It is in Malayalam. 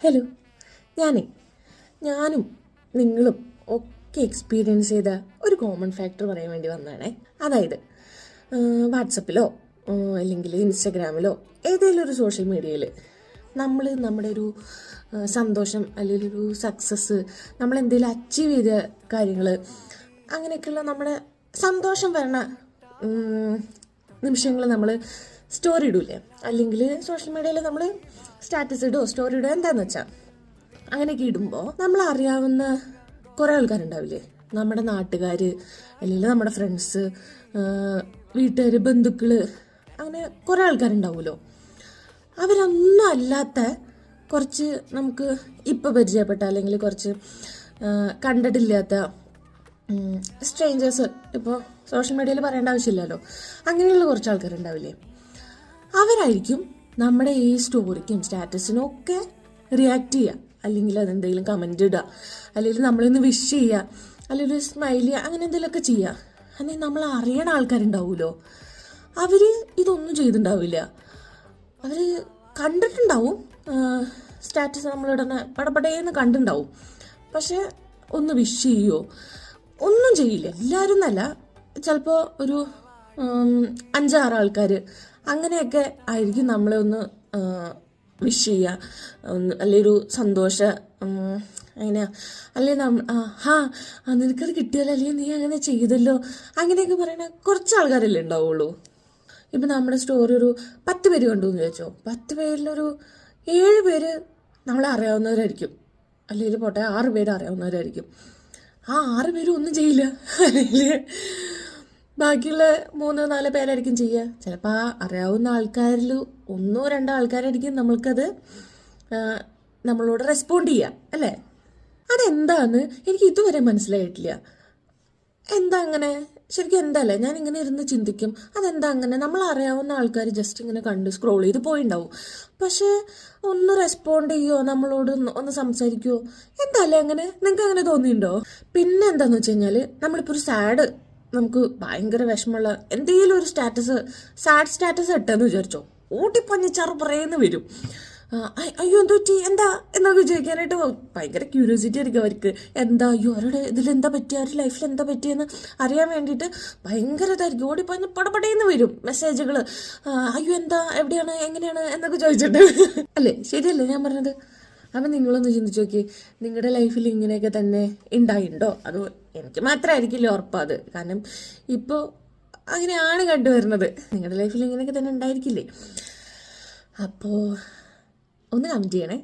ഹലോ. ഞാനേ ഞാനും നിങ്ങളും ഒക്കെ എക്സ്പീരിയൻസ് ചെയ്ത ഒരു കോമൺ ഫാക്ടർ പറയാൻ വേണ്ടി വന്നതാണേ. അതായത് വാട്സപ്പിലോ അല്ലെങ്കിൽ ഇൻസ്റ്റഗ്രാമിലോ ഏതെങ്കിലും ഒരു സോഷ്യൽ മീഡിയയിൽ നമ്മൾ നമ്മുടെ ഒരു സന്തോഷം അല്ലെങ്കിൽ ഒരു സക്സസ്, നമ്മൾ എന്തെങ്കിലും അച്ചീവ് ചെയ്ത കാര്യങ്ങൾ, അങ്ങനെയൊക്കെയുള്ള നമ്മുടെ സന്തോഷം വരണ നിമിഷങ്ങൾ നമ്മൾ സ്റ്റോറി ഇടൂലേ, അല്ലെങ്കിൽ സോഷ്യൽ മീഡിയയിൽ നമ്മൾ സ്റ്റാറ്റസ് ഇടുമോ സ്റ്റോറി ഇടുക എന്താണെന്ന് വെച്ചാൽ അങ്ങനെയൊക്കെ ഇടുമ്പോൾ നമ്മൾ അറിയാവുന്ന കുറേ ആൾക്കാരുണ്ടാവില്ലേ, നമ്മുടെ നാട്ടുകാർ അല്ലെങ്കിൽ നമ്മുടെ ഫ്രണ്ട്സ്, വീട്ടുകാർ, ബന്ധുക്കൾ, അങ്ങനെ കുറേ ആൾക്കാരുണ്ടാവുമല്ലോ. അവരൊന്നും അല്ലാത്ത കുറച്ച് നമുക്ക് ഇപ്പോൾ പരിചയപ്പെട്ട അല്ലെങ്കിൽ കുറച്ച് കണ്ടിട്ടില്ലാത്ത സ്ട്രേഞ്ചേഴ്സ്, ഇപ്പോൾ സോഷ്യൽ മീഡിയയിൽ പറയേണ്ട ആവശ്യമില്ലല്ലോ, അങ്ങനെയുള്ള കുറച്ച് ആൾക്കാരുണ്ടാവില്ലേ, അവരായിരിക്കും നമ്മുടെ ഈ സ്റ്റോറിക്കും സ്റ്റാറ്റസിനും ഒക്കെ റിയാക്ട് ചെയ്യുക, അല്ലെങ്കിൽ അതെന്തെങ്കിലും കമൻറ്റ് ഇടുക, അല്ലെങ്കിൽ നമ്മളൊന്ന് വിഷ് ചെയ്യുക, അല്ലെങ്കിൽ ഒരു സ്മൈൽ ചെയ്യുക, അങ്ങനെ എന്തെങ്കിലുമൊക്കെ ചെയ്യുക. അല്ലെങ്കിൽ നമ്മൾ അറിയണ ആൾക്കാരുണ്ടാവുമല്ലോ, അവർ ഇതൊന്നും ചെയ്തിട്ടുണ്ടാവില്ല. അവർ കണ്ടിട്ടുണ്ടാവും, സ്റ്റാറ്റസ് നമ്മളിടുന്ന പടപടേന്ന് കണ്ടിട്ടുണ്ടാവും, പക്ഷെ ഒന്ന് വിഷ് ചെയ്യുമോ ഒന്നും ചെയ്യില്ല. എല്ലാവരും എന്നല്ല, ചിലപ്പോൾ ഒരു 5-6 ആൾക്കാർ അങ്ങനെയൊക്കെ ആയിരിക്കും നമ്മളെ ഒന്ന് വിഷ് ചെയ്യുക, അല്ലെങ്കിൽ ഒരു സന്തോഷ അങ്ങനെ, അല്ലെങ്കിൽ നിനക്കത് കിട്ടിയല്ലോ, അല്ലെങ്കിൽ നീ അങ്ങനെ ചെയ്തല്ലോ, അങ്ങനെയൊക്കെ പറയണ കുറച്ച് ആൾക്കാരല്ലേ ഉണ്ടാവുള്ളൂ. ഇപ്പം നമ്മുടെ സ്റ്റോറി ഒരു 10 പേര് കണ്ടു എന്ന് ചോദിച്ചോ, 10 പേരിലൊരു 7 പേര് നമ്മളെ അറിയാവുന്നവരായിരിക്കും, അല്ലെങ്കിൽ പോട്ടെ 6 പേര് അറിയാവുന്നവരായിരിക്കും. ആ 6 പേരും ഒന്നും ചെയ്യില്ല, അല്ലെങ്കിൽ ബാക്കിയുള്ള 3-4 പേരായിരിക്കും ചെയ്യുക. ചിലപ്പോൾ ആ അറിയാവുന്ന ആൾക്കാരിൽ 1-2 ആൾക്കാരായിരിക്കും നമ്മൾക്കത് നമ്മളോട് റെസ്പോണ്ട് ചെയ്യുക, അല്ലേ? അതെന്താന്ന് എനിക്ക് ഇതുവരെ മനസ്സിലായിട്ടില്ല. എന്താ അങ്ങനെ? ശരിക്കും എന്തല്ലേ, ഞാൻ ഇങ്ങനെ ഇരുന്ന് ചിന്തിക്കും, അതെന്താ അങ്ങനെ? നമ്മൾ അറിയാവുന്ന ആൾക്കാർ ജസ്റ്റ് ഇങ്ങനെ കണ്ട് സ്ക്രോൾ ചെയ്ത് പോയിണ്ടാവും, പക്ഷേ ഒന്ന് റെസ്പോണ്ട് ചെയ്യുമോ, നമ്മളോട് ഒന്ന് സംസാരിക്കുമോ, എന്താല്ലേ അങ്ങനെ? നിങ്ങൾക്ക് അങ്ങനെ തോന്നിയിട്ടുണ്ടോ? പിന്നെ എന്താന്ന് വെച്ച് കഴിഞ്ഞാൽ, നമ്മളിപ്പോൾ ഒരു സാഡ്, നമുക്ക് ഭയങ്കര വിഷമമുള്ള എന്തെങ്കിലും ഒരു സാഡ് സ്റ്റാറ്റസ് ഇട്ടെന്ന് വിചാരിച്ചോ, ഊട്ടിപ്പഞ്ഞിച്ചാറ് പറയുന്ന വരും. അയ്യോ എന്തോ എന്താ എന്നൊക്കെ ചോദിക്കാനായിട്ട് ഭയങ്കര ക്യൂരിയോസിറ്റി ആയിരിക്കും അവർക്ക്. എന്താ, അയ്യോ അവരുടെ ഇതിലെന്താ പറ്റിയ, അവരുടെ ലൈഫിൽ എന്താ പറ്റിയെന്ന് അറിയാൻ വേണ്ടിയിട്ട് ഭയങ്കര ഇതായിരിക്കും. ഓടിപ്പഞ്ഞ് പടപടയെന്ന് വരും മെസ്സേജുകൾ. അയ്യോ എന്താ, എവിടെയാണ്, എങ്ങനെയാണ് എന്നൊക്കെ ചോദിച്ചിട്ട്. അല്ലേ, ശരിയല്ലേ ഞാൻ പറഞ്ഞത്? അപ്പം നിങ്ങളൊന്ന് ചിന്തിച്ച് നോക്കി, നിങ്ങളുടെ ലൈഫിൽ ഇങ്ങനെയൊക്കെ തന്നെ ഉണ്ടായിട്ടുണ്ടോ? അത് എനിക്ക് മാത്രമായിരിക്കില്ല ഉറപ്പത്, കാരണം ഇപ്പോൾ അങ്ങനെയാണ് കണ്ടുവരുന്നത്. നിങ്ങളുടെ ലൈഫിൽ ഇങ്ങനെയൊക്കെ തന്നെ ഉണ്ടായിരിക്കില്ലേ? അപ്പോൾ ഒന്ന് കമൻറ്റ് ചെയ്യണേ.